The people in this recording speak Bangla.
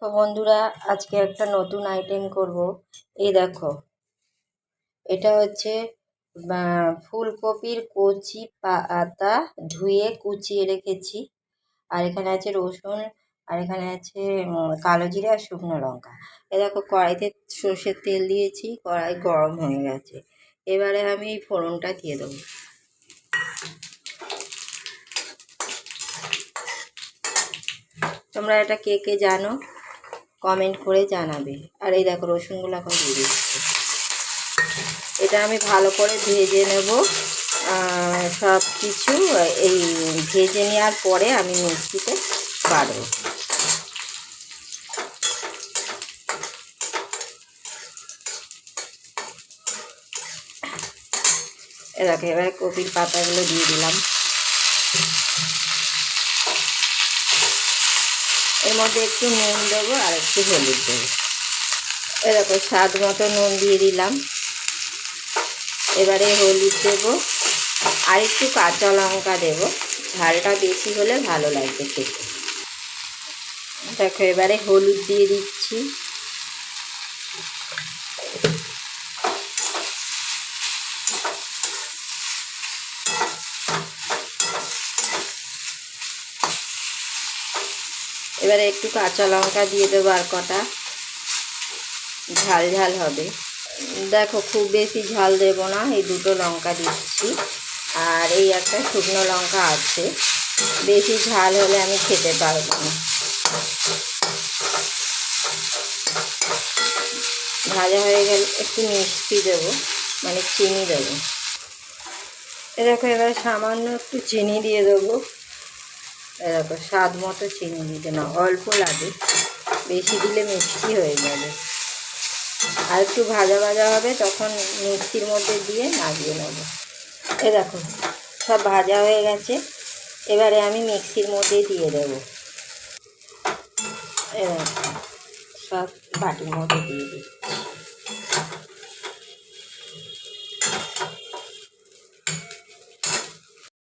তো বন্ধুরা, আজকে একটা নতুন আইটেম করব। এই দেখো, এটা হচ্ছে ফুলকপির কচি পাতা ধুয়ে কুচিয়ে রেখেছি। আর এখানে আছে রসুন, আর এখানে আছে কালো জিরে আর শুকনো লঙ্কা। এ দেখো, কড়াইতে সর্ষের তেল দিয়েছি, কড়াই গরম হয়ে গেছে। এবারে আমি এই ফোড়নটা দিয়ে দেবো। তোমরা এটা কে কে জানো কমেন্ট করে জানাবে। আর এই দেখো, রসুনগুলো এখন দিয়ে দিচ্ছি। এটা আমি ভালো করে ভেজে নেব। সব কিছু এই ভেজে নেওয়ার পরে আমি মিক্সিতে বাড়ব। দেখো, এবারে কপির পাতাগুলো দিয়ে দিলাম। এর মধ্যে একটু নুন দেবো আর একটু হলুদ দেবো। দেখো, স্বাদ মতো নুন দিয়ে দিলাম। এবারে হলুদ দেবো আর একটু কাঁচা লঙ্কা দেবো। ঝালটা বেশি হলে ভালো লাগবে খেতে। দেখো, এবারে হলুদ দিয়ে দিচ্ছি। এবারে একটু কাঁচা লঙ্কা দিয়ে দেবো আর কটা, ঝাল ঝাল হবে। দেখো, খুব বেশি ঝাল দেব না, এই দুটো লঙ্কা দিচ্ছি আর এই একটা শুকনো লঙ্কা আছে। বেশি ঝাল হলে আমি খেতে পারবো না। ভাজা হয়ে গেলে একটু মিষ্টি দেবো, মানে চিনি দেবো। দেখো, এবারে সামান্য একটু চিনি দিয়ে দেবো। দেখো, স্বাদ মতো চিনি দিতে না, অল্প লাগে, বেশি দিলে মিষ্টি হয়ে যাবে। আর একটু ভাজা ভাজা হবে, তখন মিক্সির মধ্যে দিয়ে নামিয়ে নেব। দেখো, সব ভাজা হয়ে গেছে। এবারে আমি মিক্সির মধ্যে দিয়ে দেব। সব বাটির মধ্যে দিয়ে দিই।